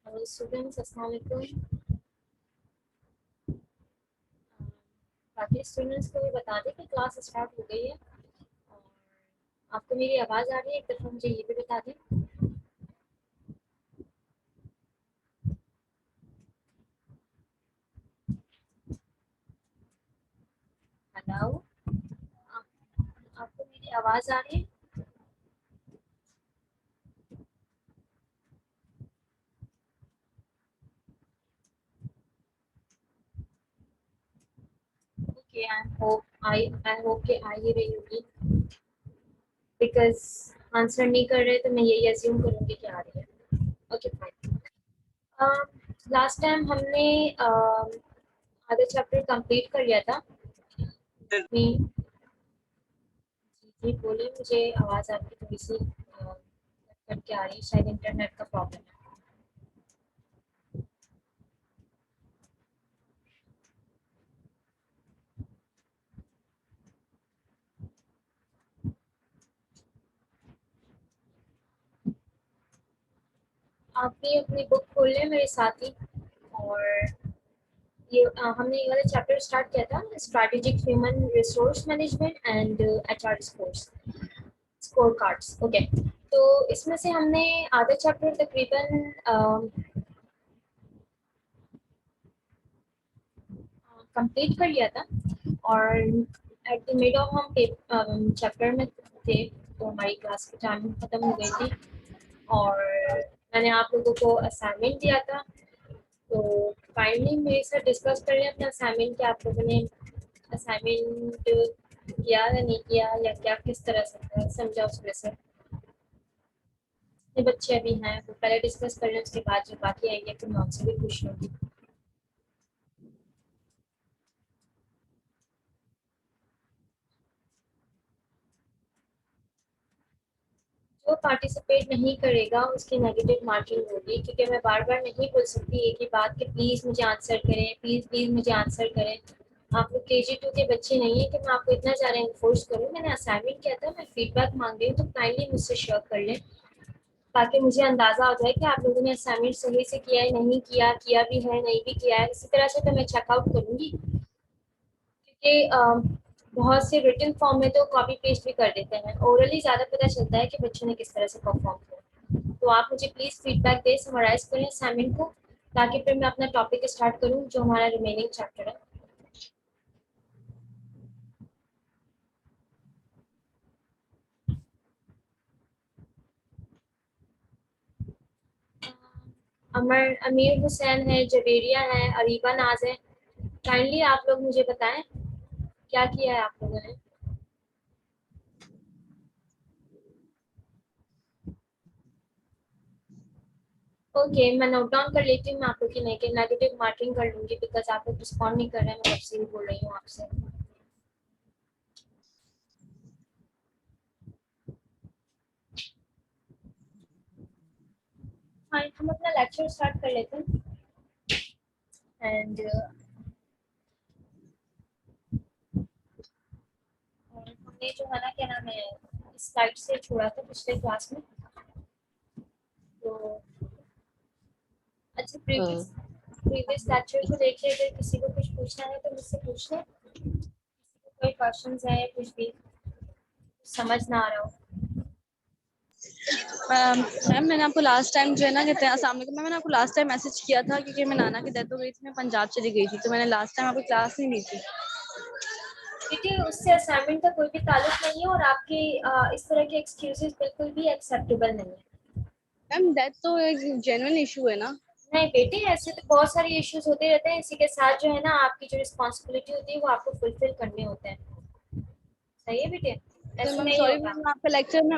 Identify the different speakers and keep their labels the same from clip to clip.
Speaker 1: Hello students, अस्सलाम वालेकुम। बाकी स्टूडेंट्स को भी बता दें कि क्लास स्टार्ट हो गई है। और आपको मेरी आवाज़ आ रही है? एक दफ़ा मुझे ये भी बता दें। हेलो, आपको मेरी आवाज़ आ रही है? ओके, आई होप कि आ ही रही होगी, बिकॉज आंसर नहीं कर रहे तो मैं यही अज्यूम करूँगी कि आ रही है। Okay fine. लास्ट टाइम हमने आधा चैप्टर कंप्लीट कर लिया था। जी जी, बोलिए। मुझे आवाज़ आपकी थोड़ी सी कट के आ रही है, शायद इंटरनेट का प्रॉब्लम है। आप भी अपनी बुक खोल लें मेरे साथ ही। और हमने ये वाला चैप्टर स्टार्ट किया था, strategic human resource management and HR score cards. Okay, तो इसमें से हमने आधा चैप्टर तकरीबन कंप्लीट कर लिया था। और एट द मिड ऑफ हम चैप्टर में थे, तो हमारी क्लास की टाइमिंग ख़त्म हो गई थी। और मैंने आप लोगों को असाइनमेंट दिया था। तो फाइनली मेरे साथ डिस्कस कर रहे हैं अपना असाइनमेंट कि आप लोगों ने असाइनमेंट किया या नहीं किया, या क्या किस तरह से समझा उसमें से। ये बच्चे अभी हैं, वो पहले डिस्कस कर लें, उसके बाद जो बाकी आएंगे फिर मैं उनसे भी पूछ लूँगी। जो पार्टिसिपेट नहीं करेगा उसकी नेगेटिव मार्किंग होगी, क्योंकि मैं बार बार नहीं बोल सकती एक ही बात कि प्लीज़ मुझे आंसर करें, प्लीज़ प्लीज़ मुझे आंसर करें। आप लोग KG2 के बच्चे नहीं है कि मैं आपको इतना ज़्यादा इन्फोर्स करूँ। मैंने असाइनमेंट किया था, मैं फीडबैक मांग रही हूँ, तो काइंडली मुझसे शेयर कर लें, ताकि मुझे अंदाज़ा हो जाए कि आप लोगों ने असाइनमेंट सही से किया है, नहीं किया, किया भी है, नहीं भी किया है। इसी तरह से तो मैं चेकआउट करूँगी, क्योंकि बहुत से रिटन फॉर्म में तो कॉपी पेस्ट भी कर देते हैं, ओरली ज़्यादा पता चलता है कि बच्चों ने किस तरह से परफॉर्म किया। तो आप मुझे प्लीज़ फीडबैक दें, समराइज़ करें असाइनमेंट को, ताकि फिर मैं अपना टॉपिक स्टार्ट करूँ जो हमारा रिमेनिंग चैप्टर है। अमीर हुसैन है, जवेरिया है, अरीबा नाज है। काइंडली आप लोग मुझे बताएं क्या किया है आप लोगों ने। ओके, मैं नोट डाउन कर लेती हूँ। मैं आप लोग की नेगेटिव मार्किंग कर लूंगी, बिकॉज आप लोग रिस्पॉन्ड नहीं कर रहे हैं। मैं कब से ही बोल रही हूँ आपसे। हाँ, हम अपना लेक्चर स्टार्ट कर लेते हैं। एंड हमने जो है ना, क्या नाम है, स्लाइड से छोड़ा था पिछले क्लास में। तो अच्छा, प्रीवियस लेक्चर को देखिए, अगर किसी को कुछ पूछना है तो मुझसे पूछ लें। कोई क्वेश्चंस है, कुछ भी समझ ना आ रहा हो।
Speaker 2: मैम मैंने आपको लास्ट टाइम जो है ना, कहते हैं अस्सलाम वालेकुम मैम, मैंने आपको लास्ट टाइम मैसेज किया था क्योंकि मैं नाना की डेथ हो गई थी, मैं पंजाब चली गई थी, तो मैंने लास्ट टाइम आपको क्लास नहीं दी थी।
Speaker 1: देखिए, उससे असाइनमेंट का कोई भी ताल्लुक नहीं है, और आपके इस तरह के एक्सक्यूजेस बिल्कुल भी एक्सेप्टेबल नहीं है।
Speaker 2: मैम डेथ तो एक जेन्युइन इशू है ना।
Speaker 1: नहीं बेटे, ऐसे तो बहुत सारे इश्यूज होते रहते हैं। इसी के साथ जो है ना, आपकी जो रिस्पॉन्सिबिलिटी होती है वो आपको फुलफिल करने होते हैं। सही है बेटे,
Speaker 2: तो
Speaker 1: ऐसे
Speaker 2: मैम
Speaker 1: नहीं
Speaker 2: सॉरी
Speaker 1: होगा।
Speaker 2: मैम, आपका लेक्चर में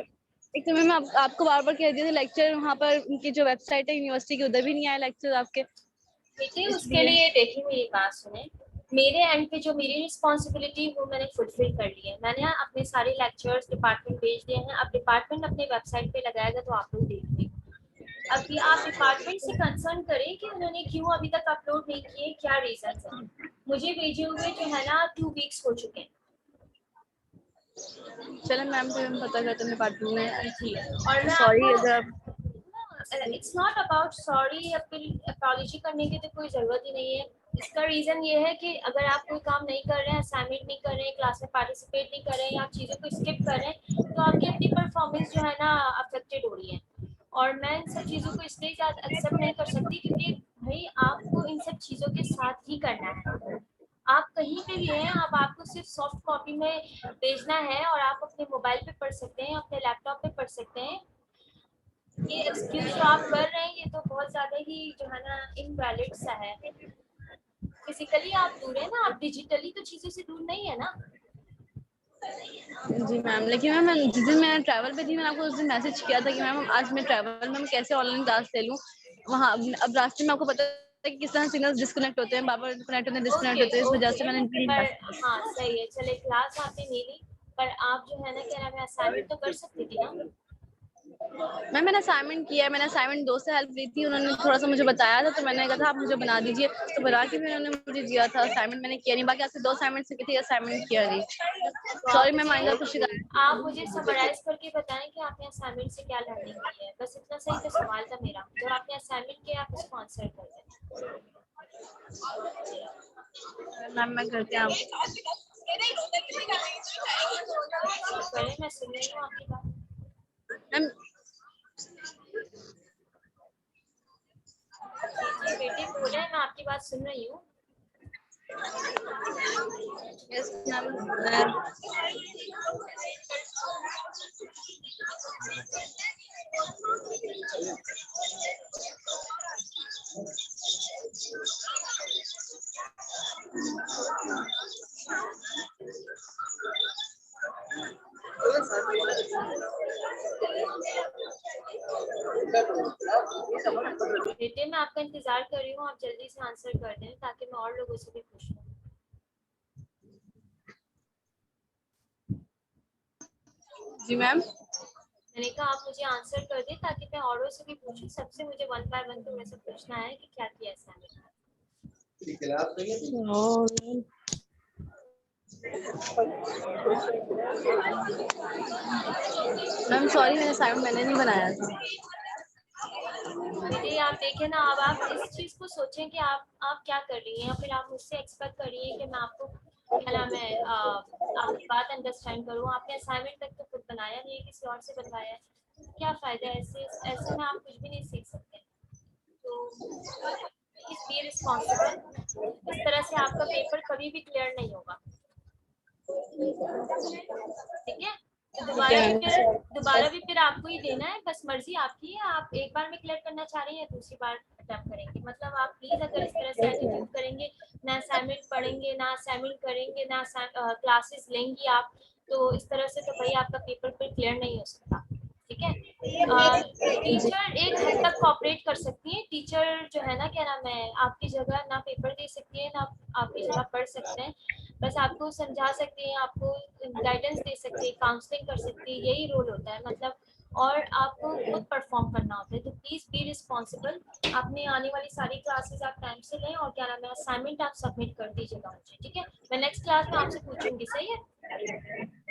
Speaker 2: एक तो मैम आपको बार बार कह दिया था, लेक्चर वहाँ पर उनकी जो वेबसाइट है यूनिवर्सिटी की, उधर भी नहीं आया लेक्चर आपके,
Speaker 1: बेटे उसके
Speaker 2: इसलिए।
Speaker 1: लिए देखिए, मेरी बात सुने। मेरे एंड पे जो मेरी रिस्पॉन्सिबिलिटी वो मैंने फुलफिल कर ली है। मैंने अपने सारे लेक्चर्स डिपार्टमेंट भेज दिए हैं। अब डिपार्टमेंट अपने वेबसाइट पे लगाएगा तो आप लोग देखिए। अभी आप डिपार्टमेंट से कंसर्न करें कि उन्होंने क्यों अभी तक अपलोड नहीं किए, क्या रीजन है। मुझे भेजे हुए जो है ना 2 वीक्स हो चुके हैं।
Speaker 2: चले मैम, फिर हम पता करते हैं डिपार्टमेंट में।
Speaker 1: जी, और मैं
Speaker 2: सॉरी
Speaker 1: आपको
Speaker 2: अगर
Speaker 1: it's not about sorry, apology करने की तो कोई ज़रूरत ही नहीं है। इसका रीज़न ये है कि अगर आप कोई काम नहीं कर रहे हैं, असाइनमेंट नहीं कर रहे हैं, क्लास में पार्टिसिपेट नहीं कर रहे हैं, या आप चीज़ों को स्किप कर रहे हैं, तो आपकी अपनी परफॉर्मेंस जो है ना अफेक्टेड हो रही है। और मैं इन सब चीज़ों को इसलिए ज़्यादा एक्सेप्ट नहीं कर सकती क्योंकि भाई आपको इन सब चीज़ों के साथ ही करना है। आप कहीं पे भी हैं, अब आपको सिर्फ सॉफ्ट कॉपी में भेजना है और आप अपने मोबाइल पे पढ़ सकते हैं, अपने लैपटॉप पे पढ़ सकते हैं। ये एक्सक्यूज जो आप कर रहे हैं ये तो बहुत ज्यादा ही जो है ना इनवैलिड सा है। फिजिकली आप दूर है ना, आप डिजिटली तो चीजों से दूर नहीं है ना।
Speaker 2: जी मैम, लेकिन मैम जिस दिन मैं ट्रैवल पे थी मैंने आपको उस दिन मैसेज किया था कि मैम आज मैं ट्रैवल में कैसे ऑनलाइन क्लास ले लूँ। वहाँ अब रास्ते में आपको पता है कि किस तरह सिग्नल्स डिस्कनेक्ट होते हैं, बार-बार कनेक्ट होते हैं, डिस्कनेक्ट
Speaker 1: ओके
Speaker 2: होते हैं, इस वजह से
Speaker 1: ओके,
Speaker 2: मैंने नहीं
Speaker 1: पर
Speaker 2: क्लास।
Speaker 1: हाँ सही है, चले क्लास आपने नहीं ली, पर आप जो है ना क्या नाम है असाइनमेंट तो कर सकती थी ना।
Speaker 2: मैम मैंने असाइनमेंट किया है, मैंने असाइनमेंट दोस्त से हेल्प ली थी, उन्होंने थोड़ा-सा मुझे बताया था तो मैंने कहा था आप मुझे बना दीजिए, तो बना के भी उन्होंने मुझे दिया था। असाइनमेंट मैंने किया नहीं, बाकी आपसे 2 असाइनमेंट्स की थी, असाइनमेंट किया नहीं।
Speaker 1: तो
Speaker 2: सॉरी मैम, आइंदा आपको शिकायत।
Speaker 1: आप मुझे समराइज करके बताएं कि आपने असाइनमेंट से क्या लर्निंग की है, बस इतना सही तो सवाल था मेरा। जब आपने असाइनमेंट किया आप उसको आंसर कर दें।
Speaker 2: मैम मैं करती हूँ आप।
Speaker 1: करें, मैं सुन रही हूँ आपकी बात।
Speaker 2: मैम
Speaker 1: जी जी बेटे बोले, मैं आपकी बात सुन रही हूँ।
Speaker 2: Yes ma'am.
Speaker 1: बेटे मैं आपका इंतजार कर रही हूँ, आप जल्दी से आंसर कर दें ताकि मैं और लोगों से भी पूछ लूँ।
Speaker 2: जी मैम।
Speaker 1: मैंने कहा आप मुझे आंसर कर दें ताकि मैं औरों से भी पूछूं, सबसे मुझे वन बाय वन तो वैसे पूछना है कि क्या किया असाइनमेंट।
Speaker 2: मैम सॉरी, मैंने असाइनमेंट मैंने नहीं बनाया था।
Speaker 1: बेटे आप देखें ना, अब आप इस चीज को सोचें कि आप क्या कर रही हैं, फिर आप मुझसे एक्सपेक्ट कर रही हैं कि मैं आपको क्या नाम है आपकी बात अंडरस्टैंड करूँ। आपने असाइनमेंट तक तो खुद बनाया नहीं है, किसी और से बनवाया है, क्या फायदा है? ऐसे ऐसे में आप कुछ भी नहीं सीख सकते। तो प्लीज बी रिस्पॉन्सिबल, इस तरह से आपका पेपर कभी भी क्लियर नहीं होगा, ठीक है? तो दोबारा भी फिर आपको ही देना है, बस मर्जी आपकी है, आप एक बार में क्लियर करना चाह रही हैं या दूसरी बार अटेम्प्ट करेंगे। मतलब आप प्लीज अगर इस तरह से एटीट्यूड करेंगे, ना असाइनमेंट पढ़ेंगे, ना असाइनमेंट करेंगे, ना क्लासेस लेंगी आप, तो इस तरह से तो भाई आपका पेपर फिर क्लियर नहीं हो सकता, ठीक है? टीचर एक हद तक कॉपरेट कर सकती है, टीचर जो है ना क्या नाम है आपकी जगह ना पेपर दे सकती है ना आपकी जगह पढ़ सकते हैं, बस आपको समझा सकती है, आपको गाइडेंस दे सकती है, काउंसलिंग कर सकती है, यही रोल होता है मतलब। और आपको खुद परफॉर्म करना होता है, तो प्लीज बी रिस्पॉन्सिबल। अपनी आने वाली सारी क्लासेस आप टाइम से लें और क्या नाम है असाइनमेंट आप सबमिट कर दीजिएगा मुझे, ठीक है? मैं नेक्स्ट क्लास में आपसे पूछूंगी, सही है?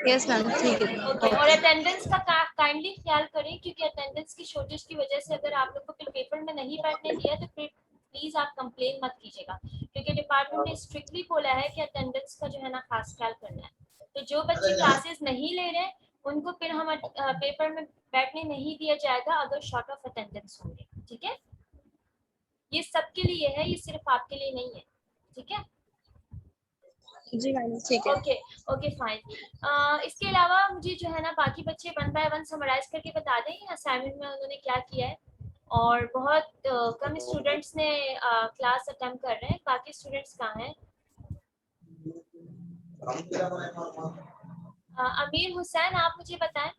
Speaker 2: यस मैम, ठीक है।
Speaker 1: ओके, और अटेंडेंस का काइंडली ख्याल करें क्योंकि अटेंडेंस की शॉर्टेज की वजह से अगर आप लोग को फिर पेपर में नहीं बैठने दिया तो फिर प्लीज आप कंप्लेन मत कीजिएगा, क्योंकि डिपार्टमेंट ने स्ट्रिक्टली बोला है कि अटेंडेंस का जो है ना खास ख्याल करना है। तो जो बच्चे क्लासेस नहीं ले रहे उनको फिर हम पेपर में बैठने नहीं दिया जाएगा अगर शॉर्ट ऑफ अटेंडेंस होंगे, ठीक है? ये सबके लिए है, ये सिर्फ आपके लिए नहीं है, ठीक है?
Speaker 2: जी मैम, ठीक है।
Speaker 1: Okay okay fine. इसके अलावा मुझे जो है ना बाकी बच्चे वन बाय वन समराइज करके बता दें असाइनमेंट में उन्होंने क्या किया है। और बहुत कम स्टूडेंट्स ने क्लास अटेम्प्ट कर रहे हैं, बाकी स्टूडेंट्स कहाँ हैं? अमीर हुसैन, आप मुझे बताएं।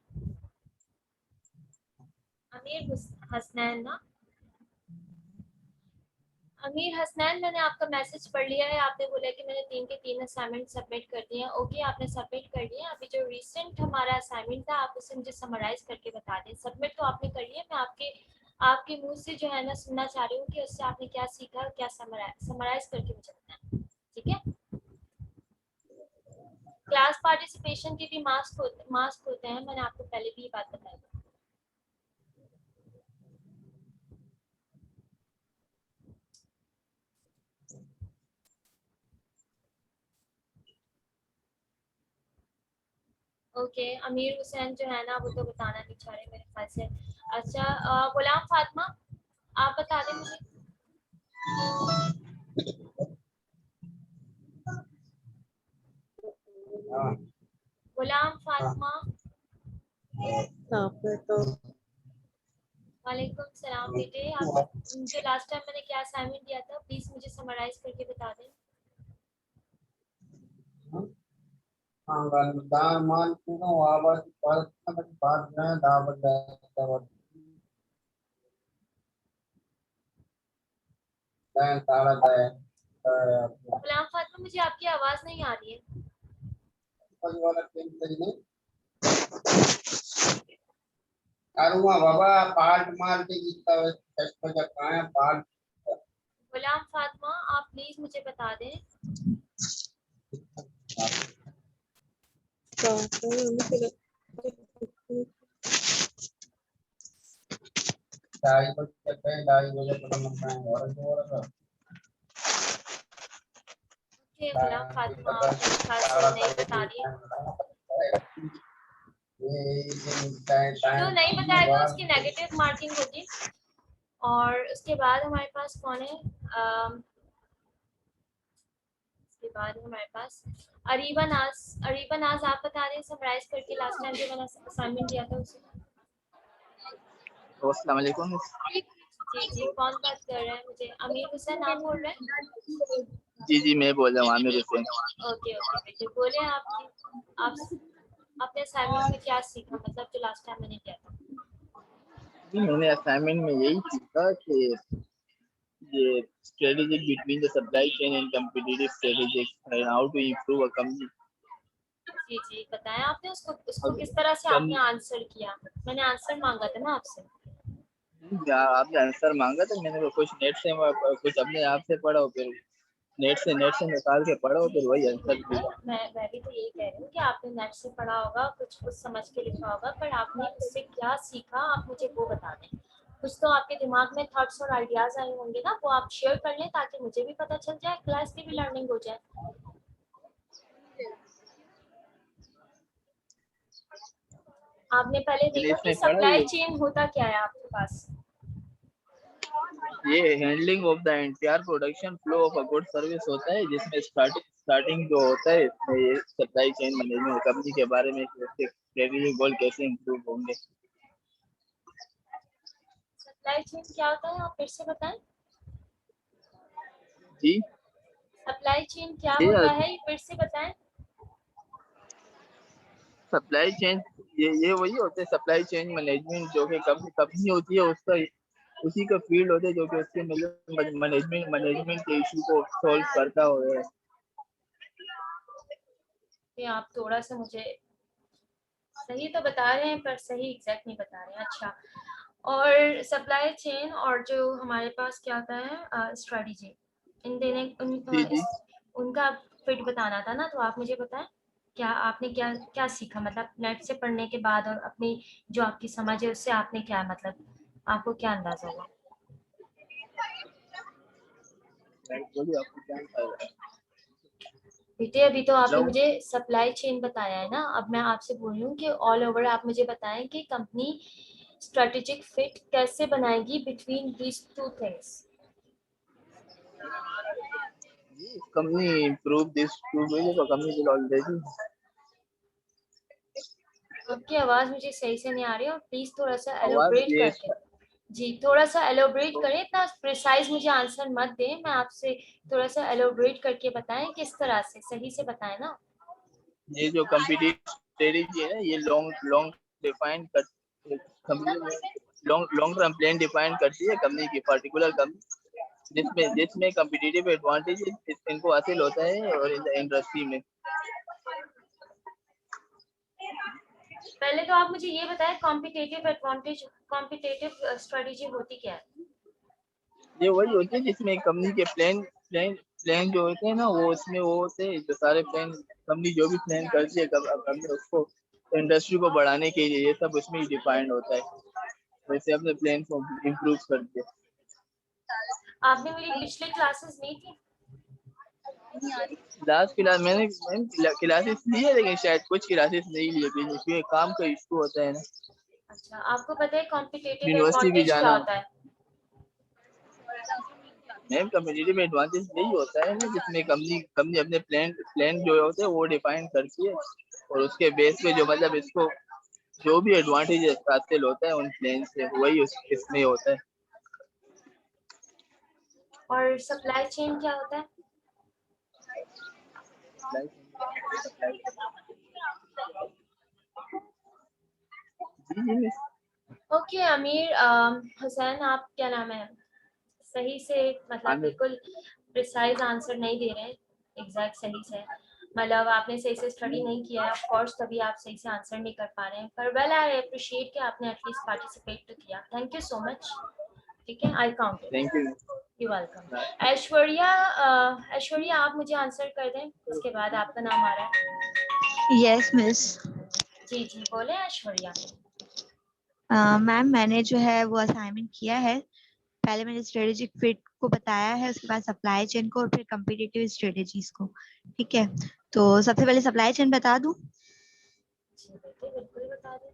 Speaker 1: अमीर हसनैन ना, अमीर हसनैन, मैंने आपका मैसेज पढ़ लिया है, आपने बोला कि मैंने 3 के 3 असाइनमेंट सबमिट कर दिए हैं। ओके, आपने सबमिट कर दिए। अभी जो रिसेंट हमारा असाइनमेंट था आप उसे मुझे समराइज करके बता दें। सबमिट तो आपने कर लिया, मैं आपके मुंह से जो है ना सुनना चाह रही हूँ कि उससे आपने क्या सीखा, क्या समराइज करके मुझे बताएं, ठीक है? क्लास पार्टिसिपेशन के भी मास्क होते हैं, मैंने आपको पहले भी ये बात बताई। ओके, अमीर हुसैन जो है ना वो तो बताना नहीं चाह रहे मेरे ख्याल से। अच्छा, गुलाम फातिमा आप बता दें मुझे।
Speaker 3: हाँ
Speaker 1: गुलाम फातिमा।
Speaker 2: तो
Speaker 1: वालेकुम सलाम बेटे, आप जो लास्ट टाइम मैंने क्या असाइनमेंट दिया था प्लीज मुझे समराइज करके बता दें।
Speaker 3: दामान कुनो आवाज पर बात ना दावत दावत दान ताला दाए
Speaker 1: गुलाम फातिमा मुझे आपकी आवाज नहीं आ रही है।
Speaker 3: वाला केम तरीने कारुआ बाबा पार्ट मार के जीता है सच का काया पार्ट
Speaker 1: गुलाम फातिमा आप प्लीज मुझे बता दें।
Speaker 3: दाई बजे पता लगता है और का
Speaker 1: कि गुलाम फातिमा आप मेरे ख्याल से नहीं बता रही है। जो नहीं बताएगा उसकी नेगेटिव मार्किंग होगी। और उसके बाद हमारे पास कौन है? उसके बाद हमारे पास अरीबा नाज आप बता दें समराइज करके लास्ट टाइम जो मैंने असाइनमेंट दिया था उसे।
Speaker 4: अस्सलाम वालेकुम।
Speaker 1: जी जी, कौन बात कर रहा है? मुझे अमीर हुसैन आप बोल रहे हैं?
Speaker 4: जी मैं बोल रहा हूँ आमिर हुसैन।
Speaker 1: ओके ओके बेटे बोले आप अपने असाइनमेंट में क्या सीखा, मतलब जो लास्ट टाइम मैंने किया था।
Speaker 4: जी मैंने असाइनमेंट में यही सीखा कि ये strategic between the supply chain and competitive strategies and how to improve a company।
Speaker 1: जी जी, बताएं आपने उसको उसको
Speaker 4: अब
Speaker 1: किस तरह से
Speaker 4: कम
Speaker 1: आपने आंसर किया। मैंने आंसर मांगा था ना आपसे।
Speaker 4: आपने आंसर मांगा तो मैंने वो कुछ नेट से कुछ अपने आप से पढ़ा फिर नेट से निकाल के पढ़ा फिर वही आंसर दिया।
Speaker 1: मैं भी तो यही कह रही हूँ कि आपने नेट से पढ़ा होगा, कुछ समझ के लिखा होगा, पर आपने उससे क्या सीखा आप मुझे वो बता दें। कुछ तो आपके दिमाग में थॉट्स और आइडियाज आए होंगे ना, वो आप शेयर कर लें ताकि मुझे भी पता चल जाए, क्लास की भी लर्निंग हो जाए। आपने पहले
Speaker 4: मैंने
Speaker 1: देखा कि
Speaker 4: इसमें पढ़ा
Speaker 1: सप्लाई चेन होता क्या है आपके पास।
Speaker 4: ये handling of the entire production flow of a good service होता है जिसमें स्टार्टिंग जो होता है इसमें ये सप्लाई चेन मैनेजमेंट कंपनी के बारे में रेवेन्यू गोल कैसे इंप्रूव होंगे।
Speaker 1: सप्लाई चेन क्या होता है आप फिर से बताएं।
Speaker 4: जी
Speaker 1: सप्लाई चेन क्या
Speaker 4: ये
Speaker 1: होता है फिर से बताएं।
Speaker 4: सप्लाई चेन ये वही होते हैं सप्लाई चेन मैनेजमेंट जो कि कंपनी होती है उसका उसी का फील्ड होता है जो कि उसके मैनेजमेंट के इशू को सॉल्व करता है।
Speaker 1: ये आप थोड़ा सा मुझे सही तो बता रहे हैं पर सही एग्जैक्ट नहीं बता रहे हैं। अच्छा, और सप्लाई चेन और जो हमारे पास क्या होता है स्ट्रेटजी, इन देने
Speaker 4: जी जी
Speaker 1: उनका फिट बताना था ना, तो आप मुझे बताएं क्या आपने क्या क्या सीखा, मतलब नेट से पढ़ने के बाद और अपनी जो आपकी समझ है उससे आपने क्या, मतलब आपको क्या अंदाजा हुआ।
Speaker 4: बोलिए आपको क्या चाहिए।
Speaker 1: बेटे अभी तो आपने
Speaker 4: हेलो
Speaker 1: मुझे सप्लाई चेन बताया है ना, अब मैं आपसे बोल रही हूँ कि ऑल ओवर आप मुझे बताएं कि कंपनी स्ट्रेटेजिक फिट कैसे बनाएगी between these two things.
Speaker 4: Company improve this to तो कंपनी will already
Speaker 1: आपकी आवाज मुझे सही से नहीं आ रही है और प्लीज थोड़ा सा
Speaker 4: आवाज
Speaker 1: एलोबरेट
Speaker 4: ये
Speaker 1: करके, जी थोड़ा सा एलोबरेट करें, इतना प्रिसाइज मुझे आंसर मत दें, मैं आपसे थोड़ा सा एलोबरेट करके बताएं किस तरह से, सही से बताएं ना।
Speaker 4: ये जो कम्पिटिटिव स्ट्रेटेजी है ये लॉन्ग लॉन्ग डिफाइन कर company long term plan define करती है कंपनी की पर्टिकुलर कंपनी जिसमें कम्पिटिटिव एडवांटेज इनको हासिल होता है और इंडस्ट्री में।
Speaker 1: पहले तो आप मुझे ये बताएं कॉम्पिटिटिव एडवांटेज, कॉम्पिटिटिव स्ट्रेटेजी होती क्या है।
Speaker 4: ये वही होती है जिसमें कंपनी के प्लान जो होते हैं ना वो उसमें वो होते हैं जो सारे प्लान कंपनी जो भी प्लान करती है कंपनी उसको इंडस्ट्री को बढ़ाने के लिए ये सब उसमें ही डिफाइंड होता है वैसे अपने प्लान को इम्प्रूव करके।
Speaker 1: आपने मेरी पिछली क्लासेस ली थी।
Speaker 2: नहीं आ रही।
Speaker 4: लास्ट क्लास मैंने क्लासेस ली है, लेकिन शायद कुछ क्लासेस नहीं लिए क्योंकि काम का इशू होता है ना,
Speaker 1: अच्छा, आपको पता है कॉम्पिटिटिव
Speaker 4: यूनिवर्सिटी भी
Speaker 1: एडवांटेज क्या
Speaker 4: जाना
Speaker 1: होता है?
Speaker 4: मैम। कम्पिटिटिव एडवांटेज यही होता है ना, जिसमें कंपनी कंपनी अपने प्लान जो होते हैं वो डिफाइन करती है, और उसके बेस पे जो मतलब इसको जो भी एडवांटेज हासिल होता है उन प्लान से, वही इसमें होता है।
Speaker 1: और सप्लाई चेन क्या होता है?
Speaker 4: जी जी मिस।
Speaker 1: ओके अमीर हुसैन, आप क्या नाम है, सही से मतलब
Speaker 4: आमिर।
Speaker 1: बिल्कुल प्रिसाइज आंसर नहीं दे रहे हैं, एग्जैक्ट सही से, मतलब आपने सही से स्टडी नहीं किया है ऑफ कोर्स, तभी आप सही से आंसर नहीं कर पा रहे हैं, पर वेल आई अप्रिशिएट कि आपने एटलीस्ट पार्टिसिपेट तो किया, थैंक यू सो मच। ठीक है, I count it.
Speaker 4: Thank you.
Speaker 1: You welcome. Aishwarya, Aishwarya आप मुझे आंसर कर दें, इसके बाद आपका नाम आ रहा है।
Speaker 5: Yes miss.
Speaker 1: जी जी बोले ऐश्वर्या।
Speaker 5: मैम मैंने जो है वो असाइनमेंट किया है। पहले मैंने स्ट्रेटेजिक फिट को बताया है, उसके बाद सप्लाई चेन को, और फिर कम्पिटिटिव स्ट्रेटेजीज को। ठीक है, तो सबसे पहले सप्लाई चेन बता दूं।
Speaker 1: जी बेटे बिल्कुल बता दें।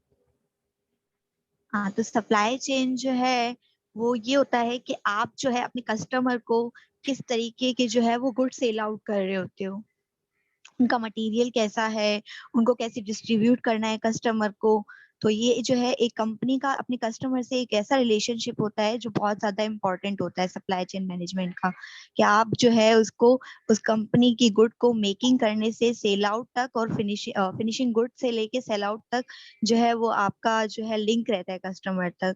Speaker 5: हाँ, तो सप्लाई चेन जो है वो ये होता है कि आप जो है अपने कस्टमर को किस तरीके के जो है वो गुड सेल आउट कर रहे होते हो, उनका मटेरियल कैसा है, उनको कैसे डिस्ट्रीब्यूट करना है कस्टमर को। तो ये जो है एक कंपनी का अपने कस्टमर से एक ऐसा रिलेशनशिप होता है जो बहुत ज्यादा इंपॉर्टेंट होता है सप्लाई चेन मैनेजमेंट का, कि आप जो है उसको उस कंपनी की गुड को मेकिंग करने से सेल आउट तक, और फिनिशिंग गुड से लेके सेल आउट तक जो है वो आपका जो है लिंक रहता है कस्टमर तक।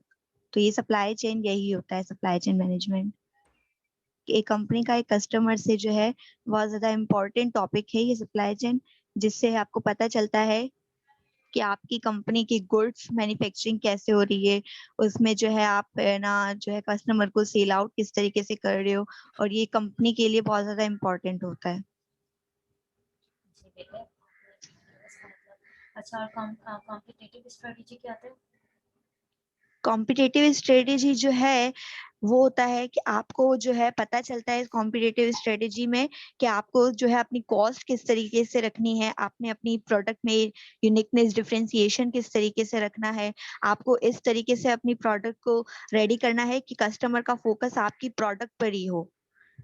Speaker 5: तो ये सप्लाई चेन यही होता है, सप्लाई चेन मैनेजमेंट। एक कंपनी का एक कस्टमर से जो है बहुत ज्यादा इम्पोर्टेंट टॉपिक है ये सप्लाई चेन, जिससे आपको पता चलता है कि आपकी कंपनी की गुड्स मैन्युफैक्चरिंग कैसे हो रही है, उसमें जो है आप ना जो है कस्टमर को सेल आउट किस तरीके से कर रहे हो, और ये कंपनी के लिए बहुत ज्यादा इम्पोर्टेंट होता है।
Speaker 1: जी बेटे इसका मतलब, अच्छा और कॉम्पिटिटिव स्ट्रेटजी क्या होता है?
Speaker 5: कॉम्पिटिटिव स्ट्रेटेजी जो है वो होता है कि आपको जो है पता चलता है कॉम्पिटिटिव स्ट्रेटेजी में कि आपको जो है अपनी कॉस्ट किस तरीके से रखनी है, आपने अपनी प्रोडक्ट में यूनिकनेस डिफरेंशिएशन किस तरीके से रखना है, आपको इस तरीके से अपनी प्रोडक्ट को रेडी करना है कि कस्टमर का फोकस आपकी प्रोडक्ट पर ही हो।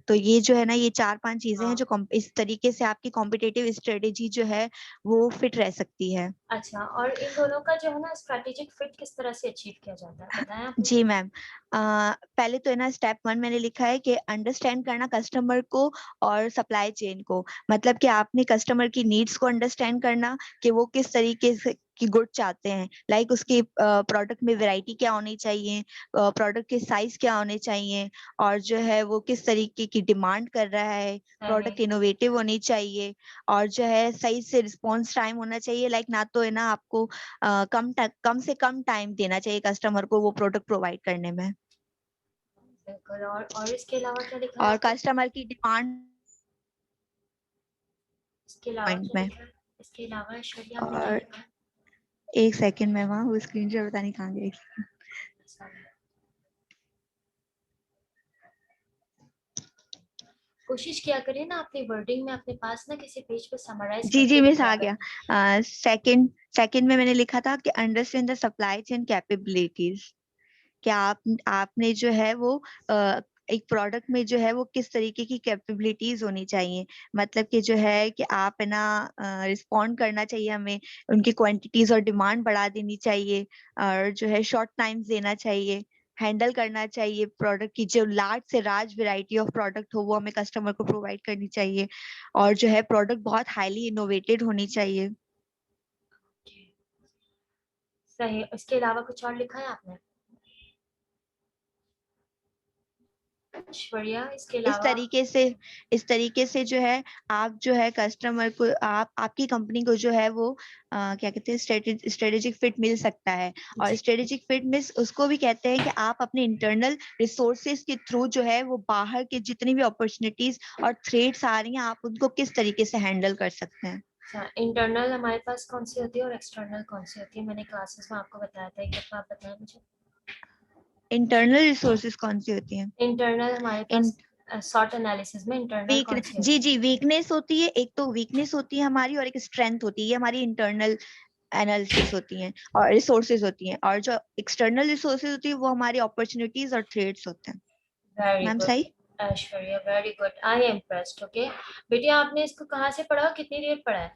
Speaker 5: तो ये जो है ना, ये 4-5 चीजें हैं जो इस तरीके से आपकी कॉम्पिटिटिव स्ट्रेटेजी जो है वो फिट रह सकती है।
Speaker 1: अच्छा, और इन दोनों का जो है ना स्ट्रेटेजिक फिट किस तरह से अचीव किया जाता है, बताएं आप
Speaker 5: जी
Speaker 1: मुझे।
Speaker 5: मैम, पहले तो है ना स्टेप 1 मैंने लिखा है कि अंडरस्टैंड करना कस्टमर को और सप्लाई चेन को, मतलब कि आपने कस्टमर की नीड्स को अंडरस्टैंड करना कि वो किस तरीके से की गुड चाहते हैं, लाइक उसके प्रोडक्ट में वैरायटी क्या होनी चाहिए, प्रोडक्ट के साइज क्या होने चाहिए, और जो है वो किस तरीके की डिमांड कर रहा है, प्रोडक्ट इनोवेटिव होनी चाहिए, और जो है सही से रिस्पॉन्स टाइम होना चाहिए, लाइक ना तो है ना आपको कम से कम टाइम देना चाहिए कस्टमर को वो प्रोडक्ट प्रोवाइड करने में,
Speaker 1: बिल्कुल, और इसके अलावा क्या लिखा है
Speaker 5: और
Speaker 1: आपने?
Speaker 5: कस्टमर की डिमांड
Speaker 1: इसके अलावा
Speaker 5: पॉइंट
Speaker 1: क्या
Speaker 5: में।
Speaker 1: लिखा है? इसके अलावा ऐश्वर्या आपने क्या
Speaker 5: और
Speaker 1: लिखा है?
Speaker 5: एक सेकंड में वहाँ वो स्क्रीनशॉट पता नहीं कहाँ गई।
Speaker 1: कोशिश किया करिए ना अपनी वर्डिंग में अपने पास ना किसी पेज पे समराइज
Speaker 5: जी जी
Speaker 1: करके
Speaker 5: मिस
Speaker 1: लिखा
Speaker 5: आ
Speaker 1: करें।
Speaker 5: गया। सेकंड सेकंड में मैंने लिखा था कि understand the supply chain capabilities, कि आपने जो है वो एक प्रोडक्ट में जो है वो किस तरीके की कैपेबिलिटीज होनी चाहिए, मतलब कि जो है कि आप है ना रिस्पॉन्ड करना चाहिए हमें, उनकी क्वांटिटीज और डिमांड बढ़ा देनी चाहिए, और जो है शॉर्ट टाइम्स देना चाहिए, हैंडल करना चाहिए प्रोडक्ट की जो लार्ज से लार्ज वैरायटी ऑफ प्रोडक्ट हो वो हमें कस्टमर को प्रोवाइड करनी चाहिए, और जो है प्रोडक्ट बहुत हाईली इनोवेटेड होनी चाहिए।
Speaker 1: सही, इसके अलावा कुछ और लिखा है आपने ऐश्वर्या? इसके
Speaker 5: इस
Speaker 1: अलावा
Speaker 5: तरीके से इस तरीके से जो है आप जो है कस्टमर को आपकी कंपनी को जो है वो क्या कहते हैं स्ट्रेटेजिक फिट मिल सकता है, और
Speaker 1: जी
Speaker 5: स्ट्रेटेजिक फिट मींस उसको भी कहते हैं कि आप अपने इंटरनल रिसोर्सेज के थ्रू जो है वो बाहर के जितनी भी अपॉर्चुनिटीज और थ्रेट्स आ रही हैं आप उनको किस तरीके से हैंडल कर सकते हैं।
Speaker 1: अच्छा, इंटरनल हमारे पास कौन सी होती है और एक्सटर्नल कौन सी होती है? मैंने क्लासेस में आपको बताया था, एक दफा आप बताएं मुझे।
Speaker 5: इंटरनल रिसोर्सेज कौन सी होती हैं?
Speaker 1: इंटरनल हमारे
Speaker 5: इन
Speaker 1: पास सॉर्ट एनालिसिस में इंटरनल कौन सी
Speaker 5: जी जी, वीकनेस होती है, एक तो वीकनेस होती है हमारी और एक स्ट्रेंथ होती है, ये हमारी इंटरनल एनालिसिस होती हैं और रिसोर्सेज होती हैं, और जो एक्सटर्नल रिसोर्सेज होती है वो हमारी अपॉर्चुनिटीज और थ्रेट्स होते हैं।
Speaker 1: वेरी
Speaker 5: मैम
Speaker 1: गुड
Speaker 5: सही?
Speaker 1: Aishwarya, very good, I am impressed. Okay बेटी, आपने इसको कहाँ से पढ़ा, कितनी देर पढ़ा है?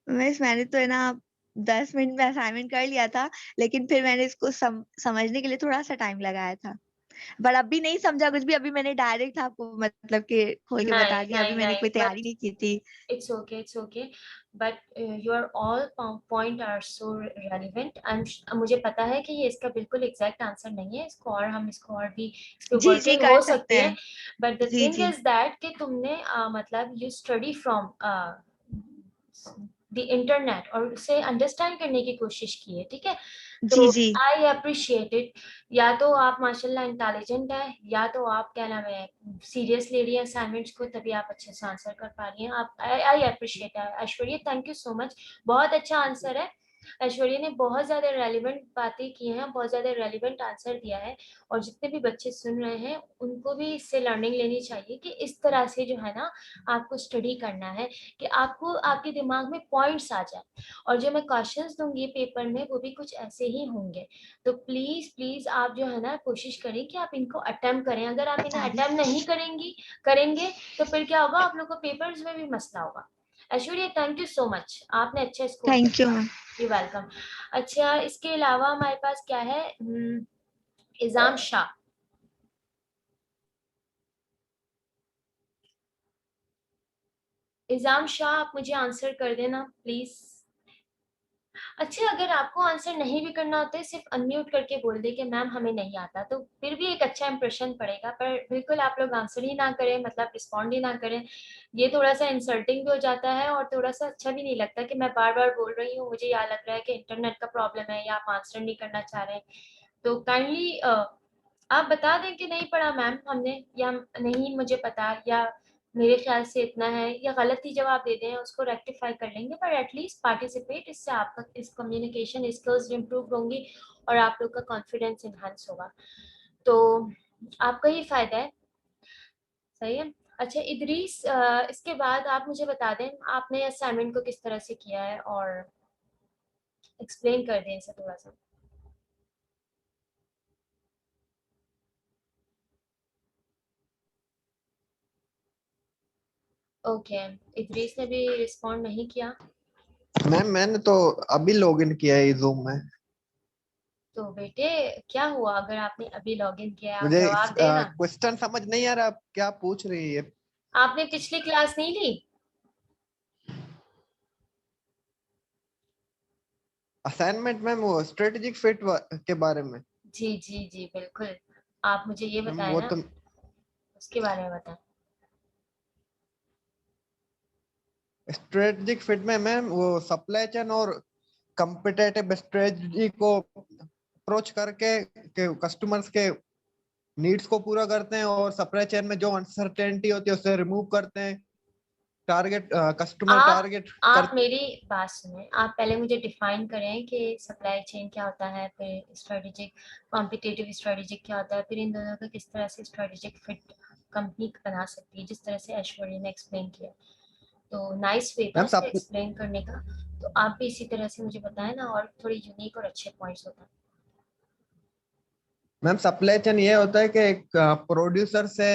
Speaker 5: मैंने तो है ना 10 मिनट में असाइनमेंट कर लिया था, लेकिन फिर मैंने इसको समझने के लिए थोड़ा सा टाइम लगाया था, पर अभी नहीं समझा कुछ भी। अभी मैंने डायरेक्ट आपको मतलब कि खोल के बता
Speaker 1: नहीं
Speaker 5: दिया, अभी
Speaker 1: नहीं
Speaker 5: मैंने
Speaker 1: नहीं,
Speaker 5: कोई तैयारी नहीं की थी।
Speaker 1: it's okay, it's okay, but your all point are so relevant. मुझे पता है कि ये इसका बिल्कुल एग्जैक्ट आंसर नहीं है, इसको और हम इसको और भी इस पे
Speaker 5: जी जी,
Speaker 1: वर्किंग हो
Speaker 5: कर सकते
Speaker 1: सकती है,
Speaker 5: हैं।
Speaker 1: बट द
Speaker 5: जी
Speaker 1: थिंग
Speaker 5: जी
Speaker 1: इज दैट कि तुमने मतलब you study from the internet और उसे अंडरस्टैंड करने की कोशिश की है, ठीक है?
Speaker 5: जी
Speaker 1: तो
Speaker 5: जी।
Speaker 1: I appreciate it. या तो आप माशाल्लाह इंटेलिजेंट है, या तो आप क्या नाम है सीरियस ले रही है असाइनमेंट्स को, तभी आप अच्छे से आंसर कर पा रही हैं। आप I appreciate Aishwarya, thank you so much, बहुत अच्छा आंसर है। ऐश्वर्या ने बहुत ज्यादा रेलिवेंट बातें की हैं, बहुत ज्यादा रेलिवेंट आंसर दिया है, और जितने भी बच्चे सुन रहे हैं उनको भी इससे लर्निंग लेनी चाहिए कि इस तरह से जो है ना आपको स्टडी करना है कि आपको आपके दिमाग में पॉइंट्स आ जाए, और जो मैं क्वेश्चंस दूंगी पेपर में वो भी कुछ ऐसे ही होंगे। तो प्लीज प्लीज आप जो है ना कोशिश करें कि आप इनको अटेम्प्ट करें। अगर आप इन्हें अटेम्प्ट नहीं करेंगे तो फिर क्या होगा, आप लोग को पेपर्स में भी मसला होगा। Aishwarya, thank you so much, आपने अच्छा score
Speaker 5: thank you ma'am.
Speaker 1: You welcome. अच्छा, इसके अलावा हमारे पास क्या है, इजाम शाह। इजाम शाह, आप मुझे आंसर कर देना प्लीज। अच्छा, अगर आपको आंसर नहीं भी करना होता है, सिर्फ अनम्यूट करके बोल दे कि मैम हमें नहीं आता, तो फिर भी एक अच्छा इंप्रेशन पड़ेगा। पर बिल्कुल आप लोग आंसर ही ना करें, मतलब रिस्पॉन्ड ही ना करें, ये थोड़ा सा इंसल्टिंग भी हो जाता है और थोड़ा सा अच्छा भी नहीं लगता कि मैं बार बार बोल रही हूँ, मुझे यह लग रहा है कि इंटरनेट का प्रॉब्लम है या आप आंसर नहीं करना चाह रहे हैं। तो काइंडली आप बता दें कि नहीं पढ़ा मैम हमने, या नहीं मुझे पता, या मेरे ख्याल से इतना है, या गलत ही जवाब दे दें, उसको रेक्टिफाई कर लेंगे, पर एटलीस्ट पार्टिसिपेट, इससे आपका इस कम्युनिकेशन स्किल्स इम्प्रूव होंगी और आप लोग का कॉन्फिडेंस इन्हांस होगा, तो आपका ही फायदा है। सही है। अच्छा इदरीस, इसके बाद आप मुझे बता दें आपने असाइनमेंट को किस तरह से किया है, और एक्सप्लेन कर दें इसे थोड़ा सा। ओके, इदरीस ने भी रिस्पॉन्ड नहीं किया।
Speaker 6: मैम मैंने तो अभी लॉगिन किया है जूम में।
Speaker 1: तो बेटे क्या हुआ, अगर आपने अभी लॉगिन किया है आप
Speaker 6: मुझे
Speaker 1: जवाब देना।
Speaker 6: क्वेश्चन समझ नहीं आ रहा, आप क्या पूछ रही है?
Speaker 1: आपने पिछली क्लास नहीं ली?
Speaker 6: असाइनमेंट मैम वो स्ट्रेटेजिक फिट के बारे में।
Speaker 1: जी जी जी बिल्कुल, आप मुझे ये
Speaker 6: मैम
Speaker 1: बताएं
Speaker 6: वो
Speaker 1: ना,
Speaker 6: तो
Speaker 1: उसके बारे में बताएं।
Speaker 6: स्ट्रेटेजिक फिट में मैम वो सप्लाई चेन और कम्पिटेटिव स्ट्रेटजी को अप्रोच करके के कस्टमर्स के नीड्स को पूरा करते हैं और सप्लाई चेन में जो अनसर्टेनिटी होती है उसे रिमूव करते हैं। टारगेट कस्टमर
Speaker 1: आप
Speaker 6: टारगेट
Speaker 1: आप
Speaker 6: कर।
Speaker 1: मेरी बात सुने, आप पहले मुझे डिफाइन करें कि सप्लाई चेन क्या होता है, फिर स्ट्रेटेजिक कॉम्पिटिटिव स्ट्रेटेजिक क्या होता है, फिर इन दोनों का किस तरह से स्ट्रेटेजिक फिट कंपनी बना सकती है, जिस तरह से ऐश्वर्या ने एक्सप्लेन किया। तो नाइस वे था
Speaker 6: मैम
Speaker 1: उसको
Speaker 6: सब
Speaker 1: एक्सप्लेन करने का। तो आप भी इसी तरह से मुझे बताएं ना, और थोड़ी यूनिक और अच्छे पॉइंट्स होता है।
Speaker 6: मैम सप्लाई चेन ये होता है कि एक प्रोड्यूसर से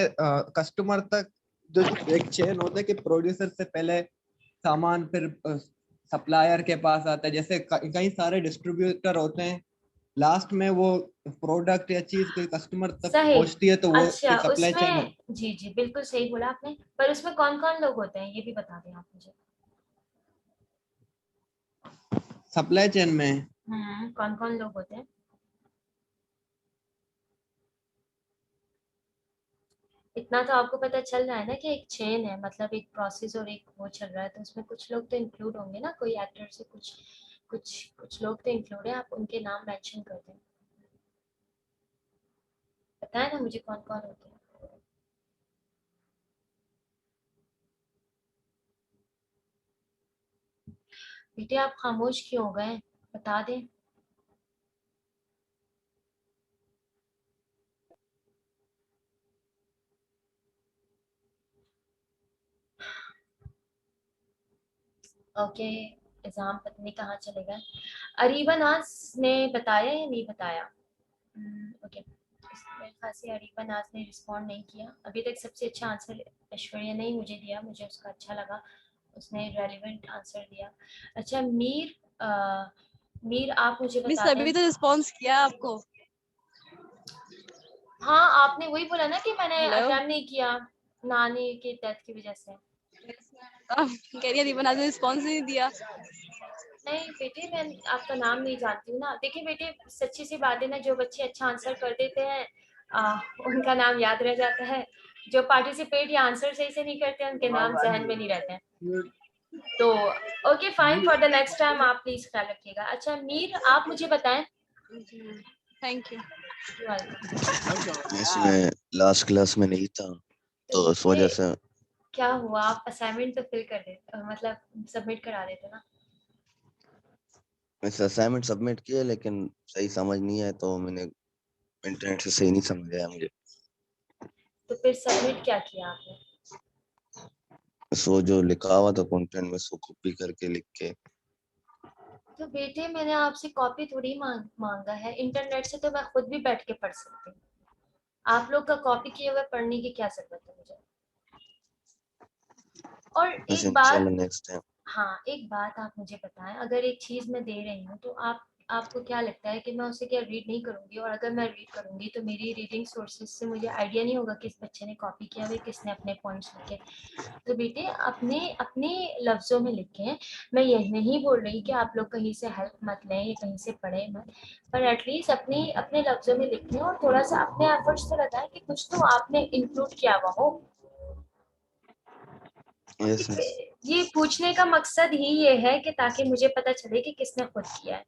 Speaker 6: कस्टमर तक जो एक चेन होता है कि प्रोड्यूसर से पहले सामान फिर सप्लायर के पास आता है। जैसे कई सारे डिस्ट्रीब्यूटर होते हैं, लास्ट में वो प्रोडक्ट या चीज कोई कस्टमर तक
Speaker 1: सही।
Speaker 6: पहुंचती है तो वो
Speaker 1: अच्छा
Speaker 6: फिर सप्लाई चेन
Speaker 1: उसमें,
Speaker 6: हो।
Speaker 1: जी जी बिल्कुल सही बोला आपने, पर उसमें कौन कौन लोग होते हैं ये भी बता दें आप मुझे।
Speaker 6: सप्लाई चेन में
Speaker 1: कौन कौन लोग होते हैं? इतना तो आपको पता चल रहा है ना कि एक चेन है, मतलब एक प्रोसेस और एक वो चल रहा है, तो उसमें कुछ लोग तो इंक्लूड होंगे ना, कोई एक्टर से कुछ कुछ कुछ लोग तो इंक्लूड है, आप उनके नाम मेंशन कर दें, बताएं ना मुझे कौन कौन होते हैं। बेटे आप खामोश क्यों हो गए, बता दें। ओके, एग्जाम पता नहीं कहाँ चले गए। अरीबा नाज ने बताया या नहीं बताया? ओके, मेरे ख्याल से अरीबा नाज ने रिस्पॉन्ड नहीं किया अभी तक। सबसे अच्छा आंसर ऐश्वर्या ने ही मुझे दिया, मुझे उसका अच्छा लगा, उसने रेलिवेंट आंसर दिया। अच्छा मीर, मीर आप मुझे
Speaker 2: मिस
Speaker 1: बता
Speaker 2: अभी
Speaker 1: दें।
Speaker 2: तो रिस्पॉन्स किया आपको।
Speaker 1: हाँ आपने वही बोला ना कि मैंने
Speaker 2: हेलो,
Speaker 1: अटेम्प्ट नहीं किया नानी की डेथ की वजह से।
Speaker 2: आप कह रही है दीपन ने रिस्पॉन्स नहीं दिया।
Speaker 1: नहीं बेटे, मैं आपका नाम नहीं जानती हूँ ना। देखिए बेटे, सच्ची सी बात है ना, जो बच्चे अच्छा आंसर कर देते हैं उनका नाम याद रह जाता है। जो पार्टिसिपेट या आंसर सही से नहीं करते उनके नाम जहन में नहीं रहते हैं। तो okay fine, for the next time आप प्लीज ख्याल रखिएगा। अच्छा मीर आप मुझे बताएं।
Speaker 2: Thank you.
Speaker 7: इसमें लास्ट क्लास में नहीं था तो उस वजह से
Speaker 1: क्या हुआ, आप असाइनमेंट तो फिल कर देते, मतलब सबमिट करा देते ना।
Speaker 7: मैंने असाइनमेंट सबमिट किया लेकिन सही समझ नहीं आया तो मैंने इंटरनेट से सही नहीं समझ आया मुझे।
Speaker 1: तो फिर सबमिट क्या किया आपने?
Speaker 7: सो जो लिखा हुआ था कंटेंट में सो कॉपी करके लिख के।
Speaker 1: तो बेटे मैंने आपसे कॉपी थोड़ी मांगा है, इंटरनेट से तो मैं खुद भी बैठ के पढ़ सकती हूँ। आप लोग का कॉपी किए हुए पढ़ने की क्या जरूरत है मुझे? और
Speaker 7: बस
Speaker 1: एक बात,
Speaker 7: इंशाल्लाह नेक्स्ट टाइम।
Speaker 1: हाँ एक बात आप मुझे बताएं, अगर एक चीज मैं दे रही हूँ तो आपको क्या लगता है कि मैं उसे क्या रीड नहीं करूंगी? और अगर मैं रीड करूंगी तो मेरी रीडिंग सोर्सेज से मुझे आइडिया नहीं होगा किस बच्चे ने कॉपी किया हुआ, किसने अपने पॉइंट्स लिखे। तो बेटे अपने अपने लफ्जों में लिखें। मैं ये नहीं बोल रही कि आप लोग कहीं से हेल्प मत लें या कहीं से पढ़े मत, पर एटलीस्ट अपनी अपने लफ्जों में लिखें और थोड़ा सा अपने एफर्ट्स तो लगाएं कि कुछ तो आपने इंक्लूड किया हुआ हो।
Speaker 7: Yes miss.
Speaker 1: ये पूछने का मकसद ही ये है कि ताकि मुझे पता चले कि किसने खुद किया है।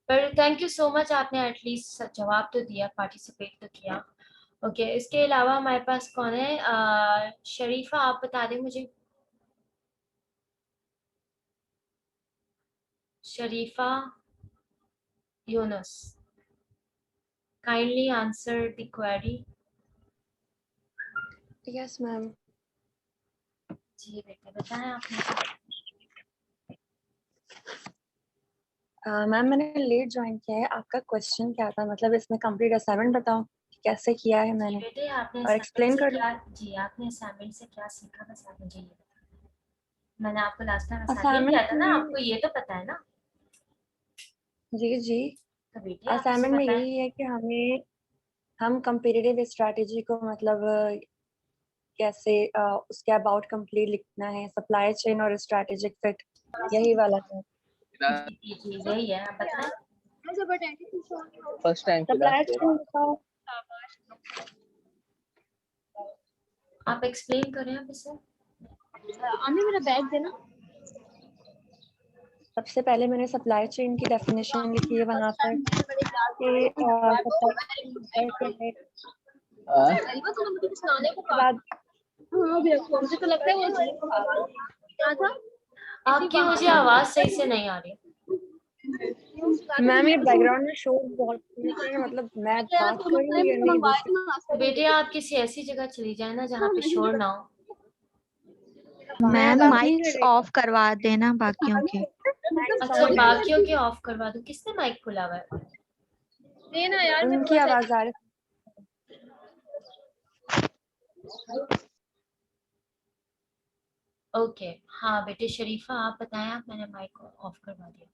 Speaker 1: पर थैंक यू सो मच, आपने एटलीस्ट जवाब तो दिया, पार्टिसिपेट तो किया। ओके इसके अलावा हमारे पास कौन है? शरीफा आप बता दें मुझे। Sharifa Yunus, kindly answer the query.
Speaker 2: Yes ma'am.
Speaker 1: जी बेटा बताएं आप मुझे।
Speaker 8: मैम मैंने लेट ज्वाइन किया है, आपका क्वेश्चन क्या था? मतलब इसमें कंप्लीट असाइनमेंट बताओ कि कैसे किया है
Speaker 1: जी
Speaker 8: मैंने
Speaker 1: बेटे आपने
Speaker 8: और
Speaker 1: असाइनमेंट
Speaker 8: एक्सप्लेन
Speaker 1: से
Speaker 8: कर
Speaker 1: क्या, जी आपने असाइनमेंट से क्या सीखा, बस आप मुझे ये बताएं। मैंने आपको लास्ट टाइम असाइनमेंट दिया
Speaker 8: असाइनमेंट
Speaker 1: था ना,
Speaker 8: में।
Speaker 1: आपको ये तो पता है ना।
Speaker 8: जी जी,
Speaker 1: तो बेटे आप मुझे
Speaker 8: असाइनमेंट में
Speaker 1: बताएं।
Speaker 8: यही है कि हम कंपेटिटिव स्ट्रैटेजी को मतलब कैसे उसके अबाउट कंप्लीट लिखना है, सप्लाई चेन और स्ट्रैटेजिक फिट, यही वाला था।
Speaker 1: जी जी यही है, आप बताएं।
Speaker 4: First time
Speaker 8: supply
Speaker 4: class
Speaker 8: chain बताओ।
Speaker 1: आप एक्सप्लेन करें आप इसे।
Speaker 2: आने मेरा बैग देना।
Speaker 8: सबसे पहले मैंने सप्लाई चेन की डेफिनेशन लिखी है वहां पर कि सप्लाई चेन है। उसके बाद
Speaker 2: मुझे तो लगता है वो
Speaker 1: आपकी मुझे आवाज सही से नहीं आ रही।
Speaker 8: मैम ये बैकग्राउंड में शोर बहुत है, मतलब मैं बात कर रही हूँ या नहीं दूसरी।
Speaker 1: बेटे आप किसी ऐसी जगह चली जाए ना जहाँ पे शोर ना हो।
Speaker 8: मैं
Speaker 5: मैम
Speaker 8: बात नहीं कर
Speaker 5: माइक्स
Speaker 8: रही।
Speaker 5: ऑफ करवा देना बाकियों के।
Speaker 1: अच्छा बाकियों के ऑफ करवा दो, किसने माइक खुला हुआ है?
Speaker 2: देना यार, मैं
Speaker 8: उनकी आवाज आ रही।
Speaker 1: ओके हाँ बेटे शरीफा आप बताएं, आप, मैंने माइक ऑफ करवा दिया।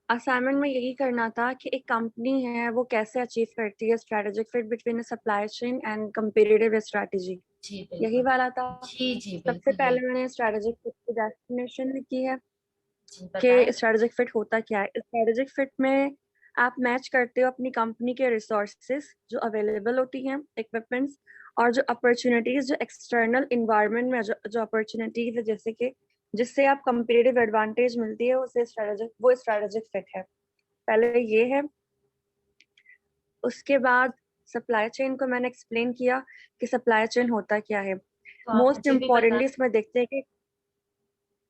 Speaker 8: असाइनमेंट में यही करना था कि एक कंपनी है वो कैसे अचीव करती है strategic fit between supply chain and competitive strategy,
Speaker 1: जी
Speaker 8: यही
Speaker 1: बिल्कुल।
Speaker 8: वाला था।
Speaker 1: जी जी
Speaker 8: सबसे
Speaker 1: बिल्कुल
Speaker 8: पहले
Speaker 1: यही।
Speaker 8: मैंने स्ट्रेटेजिक फिट की डेफिनेशन लिखी है
Speaker 1: जी बताएं।
Speaker 8: कि स्ट्रेटेजिक फिट होता क्या है। स्ट्रेटेजिक फिट में आप मैच करते हो अपनी कंपनी के रिसोर्सेज जो अवेलेबल होती हैं, इक्विपमेंट्स, और जो अपॉर्चुनिटीज जो एक्सटर्नल इन्वायरमेंट में जो अपॉर्चुनिटीज है जैसे कि जिससे आप कंपेटिटिव एडवांटेज मिलती है उसे स्ट्रेटेजिक फिट है। पहले ये है। उसके बाद सप्लाई चेन को मैंने एक्सप्लेन किया कि सप्लाई चेन होता क्या है।
Speaker 1: तो आप
Speaker 8: मोस्ट
Speaker 1: मुझे भी बताएं।
Speaker 8: इम्पोर्टेंटली इसमें देखते हैं कि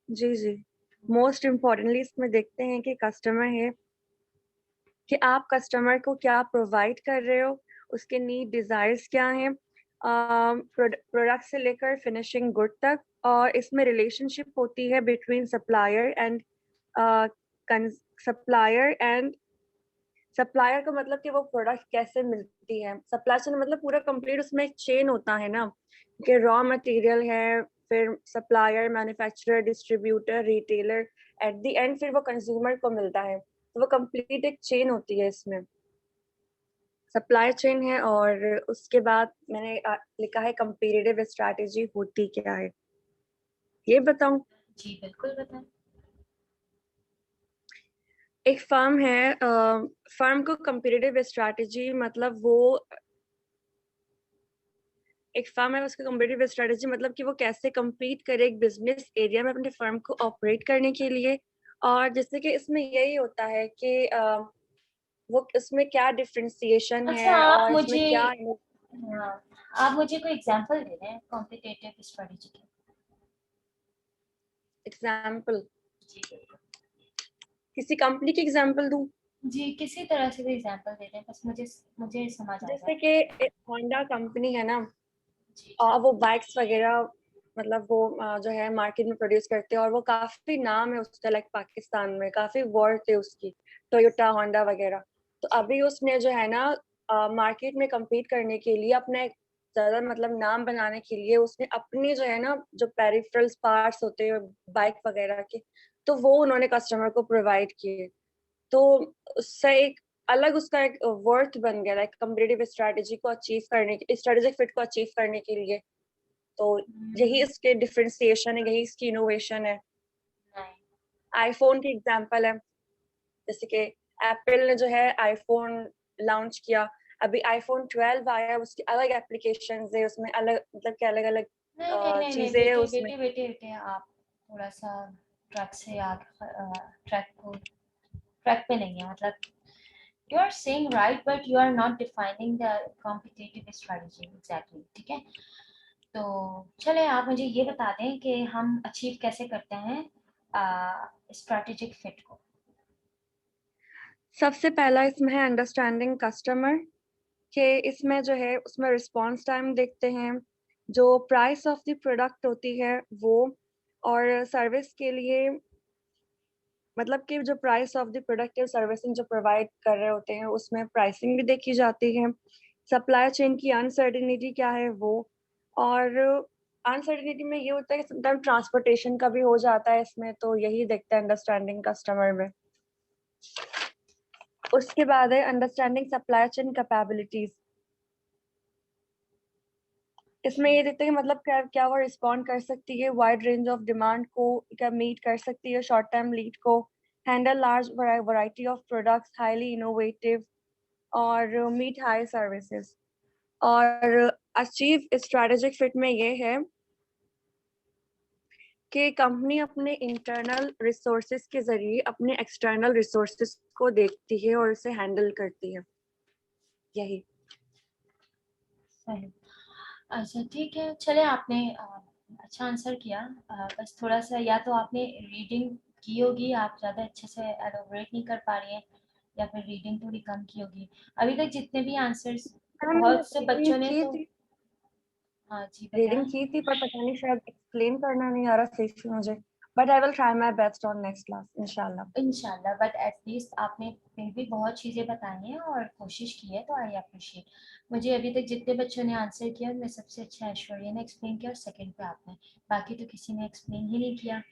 Speaker 8: जी जी मोस्ट इम्पोर्टेंटली इसमें देखते हैं कि कस्टमर है कि आप कस्टमर को क्या प्रोवाइड कर रहे हो, उसके नीड डिजायर्स क्या हैं, प्रोडक्ट से लेकर फिनिशिंग गुड तक, और इसमें रिलेशनशिप होती है बिटवीन सप्लायर का मतलब कि वो प्रोडक्ट कैसे मिलती है। सप्लाई चेन मतलब पूरा कंप्लीट उसमें एक चेन होता है ना, कि रॉ मटेरियल है, फिर supplier, manufacturer, distributor, retailer, at the end फिर वो कंज्यूमर को मिलता है। तो वो कंप्लीट एक चेन होती है, इसमें सप्लाई चेन है। और उसके बाद मैंने लिखा है कंपैरेटिव स्ट्रैटेजी होती क्या है, ये बताऊं?
Speaker 1: जी बिल्कुल बताएं।
Speaker 8: एक फर्म है, फर्म को कंपैरेटिव स्ट्रैटेजी मतलब वो एक फर्म है, उसका कंपैरेटिव स्ट्रैटेजी मतलब कि वो कैसे compete करे एक बिजनेस एरिया में अपने फर्म को ऑपरेट करने के लिए। और जैसे कि इसमें यही होता है कि वो इसमें क्या डिफरेंशिएशन
Speaker 1: अच्छा
Speaker 8: है
Speaker 1: आप
Speaker 8: और इसमें
Speaker 1: मुझे,
Speaker 8: क्या
Speaker 1: हाँ, आप मुझे कोई एग्जांपल दे रहे हैं कॉम्पिटिटिव स्ट्रेटजी के?
Speaker 8: एग्जाम्पल,
Speaker 1: जी बिल्कुल।
Speaker 8: किसी कंपनी की एग्जाम्पल दूं?
Speaker 1: जी किसी तरह से भी एग्जांपल दे रहे हैं, बस मुझे मुझे समझ आ
Speaker 8: जैसे
Speaker 1: जाए।
Speaker 8: कि होंडा कंपनी है ना,
Speaker 1: जी
Speaker 8: वो बाइक्स वगैरह मतलब वो जो है मार्केट में प्रोड्यूस करते हैं, और वो काफी नाम है उसका, लाइक पाकिस्तान में काफी वर्थ है उसकी, टोयोटा, होंडा वगैरह। तो अभी उसने जो है ना मार्केट में compete करने के लिए अपने ज्यादा मतलब नाम बनाने के लिए उसने अपनी जो है ना जो पेरिफेरल्स पार्ट्स होते हैं बाइक वगैरह के, तो वो उन्होंने कस्टमर को प्रोवाइड किए। तो उससे एक अलग उसका एक वर्थ बन गया, लाइक कंपैरेटिव स्ट्रैटेजी को अचीव करने के, स्ट्रेटेजिक फिट को अचीव करने के लिए। तो यही इसके डिफरेंशिएशन है, यही इसकी इनोवेशन है।
Speaker 1: नहीं।
Speaker 8: आईफोन की एग्जांपल है, जैसे कि एप्पल ने जो है आईफोन लॉन्च किया, अभी आईफोन 12 आया, उसकी अलग एप्लीकेशंस है, उसमें अलग मतलब कि अलग अलग
Speaker 1: नहीं नहीं नहीं नहीं
Speaker 8: चीजें है
Speaker 1: बेटे
Speaker 8: उसमें।
Speaker 1: बेटे बेटे बेटे आप थोड़ा सा ट्रैक से आग ट्रैक पे नहीं है, मतलब you are saying right but you are not defining the competitive strategy exactly, ठीक है? तो चले आप मुझे ये बता दें कि हम अचीव कैसे करते हैं स्ट्रैटेजिक फिट को।
Speaker 8: सबसे पहला इसमें है अंडरस्टैंडिंग कस्टमर, कि इसमें जो है उसमें रिस्पॉन्स टाइम देखते हैं, जो प्राइस ऑफ द प्रोडक्ट होती है वो, और सर्विस के लिए मतलब कि जो प्राइस ऑफ द प्रोडक्ट या सर्विसिंग जो प्रोवाइड कर रहे होते हैं उसमें प्राइसिंग भी देखी जाती है। सप्लाई चेन की अनसर्टेनिटी क्या है वो, और अनसर्टेनिटी में ये होता है कि समटाइम ट्रांसपोर्टेशन का भी हो जाता है इसमें, तो यही देखते हैं अंडरस्टैंडिंग कस्टमर में। उसके बाद है अंडरस्टैंडिंग सप्लाई चेन कैपेबिलिटीज, इसमें ये देखते हैं कि मतलब क्या क्या वो रिस्पॉन्ड कर सकती है वाइड रेंज ऑफ डिमांड को, क्या मीट कर सकती है शॉर्ट टर्म लीड को, handle large variety of products, highly innovative, और मीट हाई सर्विसेज। और अचीव स्ट्रैटेजिक फिट में ये है कि कंपनी अपने इंटरनल रिसोर्सेज के जरिए अपने एक्सटर्नल रिसोर्सेज को देखती है और उसे हैंडल करती है, यही।
Speaker 1: सही। अच्छा ठीक है, चले आपने अच्छा आंसर किया। बस थोड़ा सा या तो आपने रीडिंग की होगी, आप ज़्यादा अच्छे से एलोबरेट नहीं कर पा रही हैं, या फिर रीडिंग थोड़ी कम की होगी। अभी तक जितने भी आंसर्स बहुत से बच्चों ने तो, हाँ जी
Speaker 8: रीडिंग
Speaker 1: बताएं।
Speaker 8: की थी पर पता नहीं शायद एक्सप्लेन करना नहीं आ रहा सही से मुझे, but I will try my best on next class इंशाल्लाह।
Speaker 1: इंशाल्लाह, बट एटलीस्ट आपने फिर भी बहुत चीज़ें बताई हैं और कोशिश की है, तो आई अप्रिशिएट। मुझे अभी तक जितने बच्चों ने आंसर किया उनमें सबसे अच्छा ऐश्वर्या ने एक्सप्लेन किया और सेकंड पे आपने, बाकी तो किसी ने एक्सप्लेन ही नहीं किया।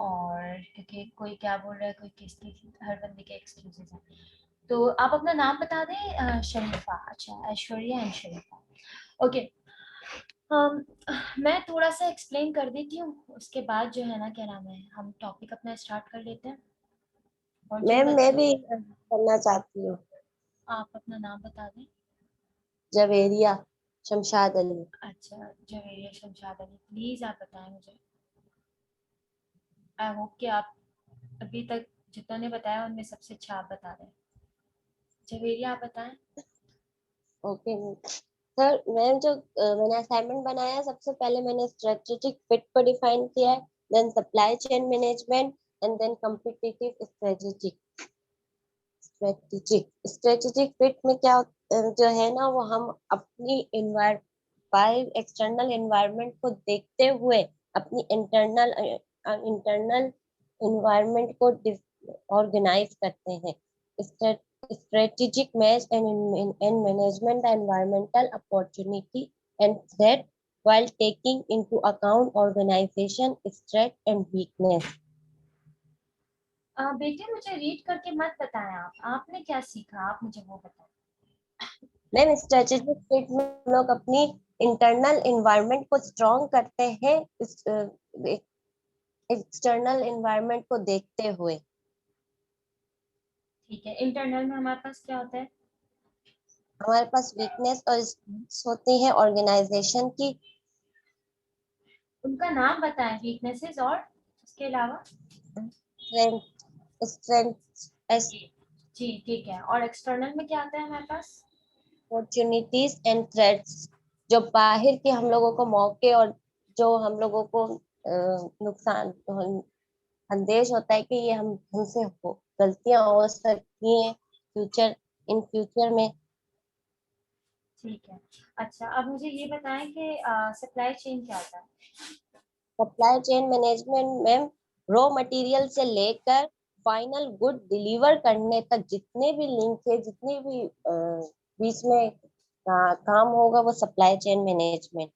Speaker 1: और क्योंकि कोई क्या बोल रहा है, कोई किसकी, हर बंदे के एक्सक्यूजेज हैं। तो आप अपना नाम बता दें। शरीफा, अच्छा ऐश्वर्या एंड शरीफा, ओके। मैं थोड़ा सा एक्सप्लेन कर देती हूँ, उसके बाद जो है ना क्या नाम है, हम टॉपिक अपना स्टार्ट कर लेते हैं। और जिन
Speaker 9: मैम मैं
Speaker 1: बच्चों,
Speaker 9: भी करना चाहती हूँ।
Speaker 1: आप अपना नाम बता दें।
Speaker 9: जवेरिया शमशाद अली।
Speaker 1: अच्छा जवेरिया शमशाद अली, प्लीज़ आप बताएं मुझे। आई होप कि आप अभी तक जितनों ने बताया उनमें सबसे अच्छा आप बता रहे हैं। जवेरिया आप बताएं।
Speaker 9: ओके सर, मैम जो मैंने असाइनमेंट बनाया है, सबसे पहले मैंने स्ट्रेटेजिक फिट को डिफाइन किया है, then supply chain management, and then competitive strategic fit में क्या जो है ना, वो हम अपनी बाहर एक्सटर्नल एनवायरनमेंट को देखते हुए अपनी इंटरनल एनवायरनमेंट को ऑर्गेनाइज करते हैं। Strategic match and management the environmental opportunity and threat while taking into account organization strength and weakness।
Speaker 1: बेटे मुझे रीड करके मत बताएं, आपने क्या सीखा आप मुझे वो बताएं।
Speaker 9: मैम स्ट्रेटेजिक फिट में हम लोग अपनी इंटरनल एनवायरनमेंट को स्ट्रॉन्ग करते हैं एक्सटर्नल एनवायरनमेंट को देखते हुए।
Speaker 1: ठीक है, इंटरनल में हमारे पास क्या होता है?
Speaker 9: हमारे पास वीकनेस और होती है ऑर्गेनाइजेशन की।
Speaker 1: उनका नाम बताएं, वीकनेसेस और उसके अलावा।
Speaker 9: स्ट्रेंथ
Speaker 1: जी ठीक है, और एक्सटर्नल में क्या आता है हमारे पास?
Speaker 9: अपॉर्चुनिटीज एंड थ्रेट्स, जो बाहर के हम लोगों को मौके और जो हम लोगों को नुकसान संदेश होता है कि ये हमसे गलतियां हो सकती हैं इन फ्यूचर में।
Speaker 1: ठीक है, अच्छा अब मुझे ये बताएं कि सप्लाई चेन क्या होता है?
Speaker 9: सप्लाई चेन मैनेजमेंट में रॉ मटेरियल से लेकर फाइनल गुड डिलीवर करने तक जितने भी लिंक है, जितने भी बीच में काम होगा वो supply chain management.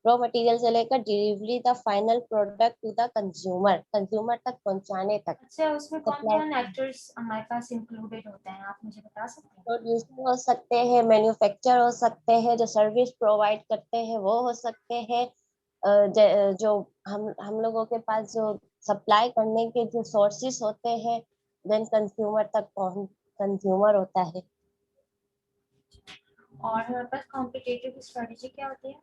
Speaker 9: Raw material से लेकर delivery the final product to the consumer तक पहुंचाने तक।
Speaker 1: अच्छा, उसमें कौन-कौन एक्टर्स हमारे पास इंक्लूडेड होते हैं, आप मुझे बता सकते हैं?
Speaker 9: प्रोड्यूसर हो सकते हैं, मैन्युफैक्चरर हो सकते हैं, जो सर्विस प्रोवाइड करते हैं वो हो सकते हैं, जो हम लोगों के पास जो सप्लाई करने के जो सोर्सेस होते हैं, देन कंज्यूमर तक कंज्यूमर होता है।
Speaker 1: और हमारे पास कॉम्पिटिटिव स्ट्रेटजी क्या होती है?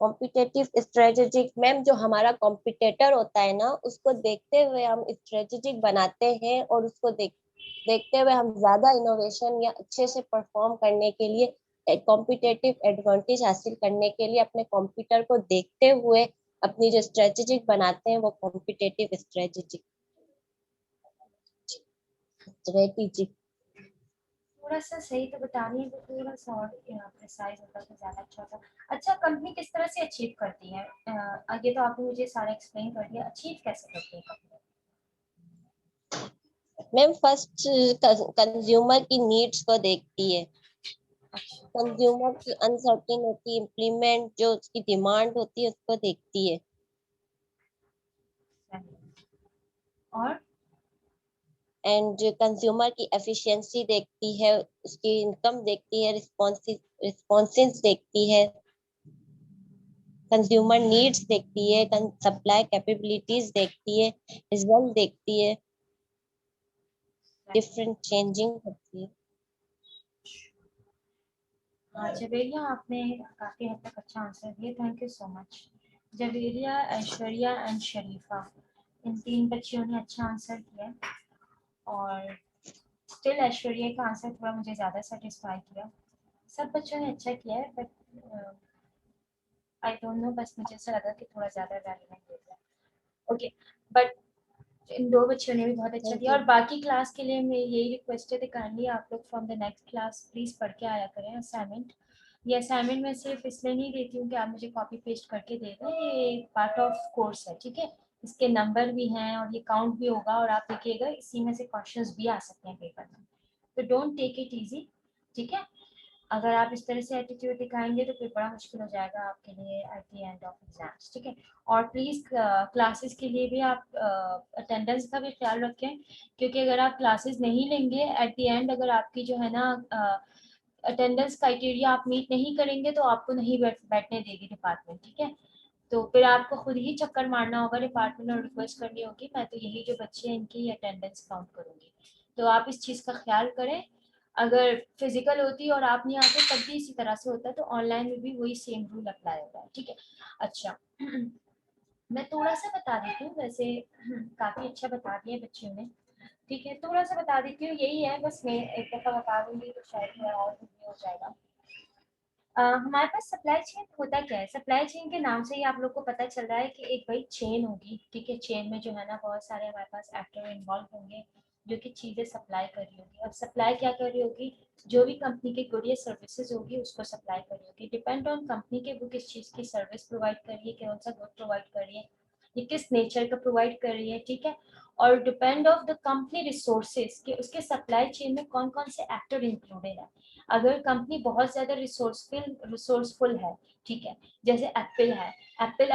Speaker 9: कॉम्पिटिटिव स्ट्रेटेजिक मैम, जो हमारा कॉम्पिटिटर होता है ना, उसको देखते हुए हम स्ट्रेटेजिक बनाते हैं और उसको देखते हुए हम ज्यादा इनोवेशन या अच्छे से परफॉर्म करने के लिए कॉम्पिटिटिव एडवांटेज हासिल करने के लिए अपने कंप्यूटर को देखते हुए अपनी जो स्ट्रेटेजिक बनाते हैं वो कॉम्पिटिटिव स्ट्रेटेजिक।
Speaker 1: थोड़ा सा सही तो बता रही है, तो थोड़ा सा और प्रिसाइज होता तो ज्यादा अच्छा होता। अच्छा, कंपनी किस तरह से अचीव करती है? ये तो आपने मुझे सारा एक्सप्लेन कर दिया, अचीव कैसे करती है कंपनी?
Speaker 9: मैम फर्स्ट कंज्यूमर की नीड्स को देखती है, कंज्यूमर की अनसर्टेनिटी इम्प्लीमेंट जो उसकी डिमांड होती है उसको देखती है।
Speaker 1: और
Speaker 9: एंड कंज्यूमर की एफिशिएंसी देखती है, उसकी इनकम देखती है, रिस्पॉन्सेस देखती है, कंज्यूमर नीड्स देखती है, सप्लाई कैपेबिलिटीज देखती है, रिजल्ट देखती है, डिफरेंट चेंजिंग करती है।
Speaker 1: हाँ जवेरिया, आपने काफी हद तक अच्छा आंसर दिया, thank you so much. Javeria, Aishwarya and शरीफा, इन 3 बच्चियों ने अच्छा आंसर किया, और स्टिल ऐश्वर्या का आंसर थोड़ा मुझे ज़्यादा सेटिस्फाई किया। सब बच्चों ने अच्छा किया है, बट आई डोंट नो, बस मुझे ऐसा लगा कि थोड़ा ज़्यादा रेलेवेंट हो गया। ओके, बट इन 2 बच्चों ने भी बहुत अच्छा दिया, और बाकी क्लास के लिए मेरी यही रिक्वेस्ट है कि काइंडली आप लोग from the next class please पढ़ के आया करें असाइनमेंट। ये असाइनमेंट मैं सिर्फ इसलिए नहीं देती हूँ कि आप मुझे कॉपी पेस्ट करके दे दें, ये पार्ट ऑफ कोर्स है, ठीक है। इसके नंबर भी हैं और ये काउंट भी होगा, और आप देखिएगा इसी में से क्वेश्चंस भी आ सकते हैं पेपर में, तो डोंट टेक इट इजी, ठीक है। अगर आप इस तरह से एटीट्यूड दिखाएंगे तो फिर बड़ा मुश्किल हो जाएगा आपके लिए at the end of exams, ठीक है। और प्लीज़ क्लासेस के लिए भी आप अटेंडेंस का भी ख्याल रखें, क्योंकि अगर आप क्लासेस नहीं लेंगे एट द एंड, अगर आपकी जो है ना अटेंडेंस क्राइटेरिया आप मीट नहीं करेंगे तो आपको नहीं बैठने देगी डिपार्टमेंट, ठीक है। तो फिर आपको खुद ही चक्कर मारना होगा डिपार्टमेंट और रिक्वेस्ट करनी होगी, मैं तो यही जो बच्चे हैं इनकी अटेंडेंस काउंट करूँगी, तो आप इस चीज़ का ख्याल करें। अगर फिजिकल होती और आप नहीं आते तब भी इसी तरह से होता है, तो ऑनलाइन में भी वही सेम रूल अप्लाई होगा, ठीक है। अच्छा मैं थोड़ा सा बता देती हूँ, वैसे काफ़ी अच्छा बता दिया बच्चों ने, ठीक है, थोड़ा सा बता देती हूँ, यही है बस, मैं एक दफ़ा बता दूंगी तो शायद थोड़ा और भी हो जाएगा। हमारे पास सप्लाई चेन होता क्या है? सप्लाई चेन के नाम से ही आप लोग को पता चल रहा है कि एक भाई चेन होगी, ठीक है। चेन में जो है ना बहुत सारे हमारे पास एक्टर इन्वॉल्व होंगे, जो कि चीजें सप्लाई कर रही होगी। अब सप्लाई क्या कर रही होगी, जो भी कंपनी की गुड या सर्विसेज होगी उसको सप्लाई कर रही होगी। डिपेंड ऑन कंपनी के वो किस चीज की सर्विस प्रोवाइड कर रही है, कौन सा गुड प्रोवाइड कर रही है, ये किस नेचर का प्रोवाइड कर रही है, ठीक है। और depend of the company resources कि उसके सप्लाई चेन में कौन कौन से एक्टर इंक्लूडेड है। अगर कंपनी बहुत ज्यादा रिसोर्सफुल है, ठीक है, जैसे एप्पल है, एप्पल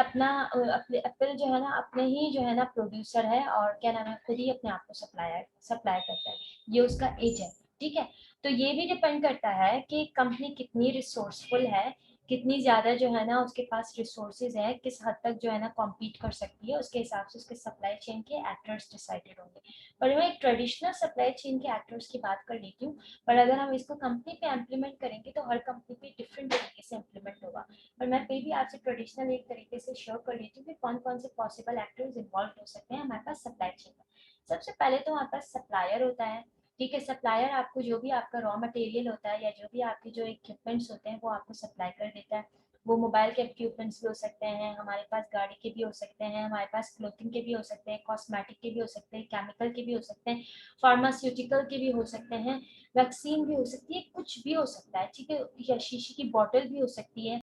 Speaker 1: एप्पल जो है ना अपने ही जो है ना प्रोड्यूसर है और क्या नाम है खुद ही अपने आप को सप्लाई करता है, ये उसका एज है, ठीक है। तो ये भी डिपेंड करता है कि कंपनी कितनी रिसोर्सफुल है, कितनी ज्यादा जो है ना उसके पास रिसोर्सेज है, किस हद तक जो है ना कॉम्पीट कर सकती है, उसके हिसाब से उसके सप्लाई चेन के एक्टर्स डिसाइडेड होंगे। पर मैं एक ट्रेडिशनल सप्लाई चेन के एक्टर्स की बात कर लेती हूँ, पर अगर हम इसको कंपनी पे इम्प्लीमेंट करेंगे तो हर कंपनी पे डिफरेंट तरीके से इम्प्लीमेंट होगा। पर मैं फिर भी आपसे ट्रेडिशनल एक तरीके से शेयर कर लेती हूँ कि कौन कौन से पॉसिबल एक्टर्स इन्वॉल्व हो सकते हैं हमारे पास सप्लाई चेन में। सबसे पहले तो हमारे पास सप्लायर होता है, ठीक है। सप्लायर आपको जो भी आपका रॉ मटेरियल होता है या जो भी आपके जो इक्विपमेंट्स होते हैं वो आपको सप्लाई कर देता है। वो मोबाइल के इक्विपमेंट्स भी हो सकते हैं, हमारे पास गाड़ी के भी हो सकते हैं, हमारे पास क्लोथिंग के भी हो सकते हैं, कॉस्मेटिक के भी हो सकते हैं, केमिकल के भी हो सकते हैं, फार्मास्यूटिकल के भी हो सकते हैं, वैक्सीन भी हो सकती है, कुछ भी हो सकता है, ठीक है, या शीशे की बॉटल भी हो सकती है।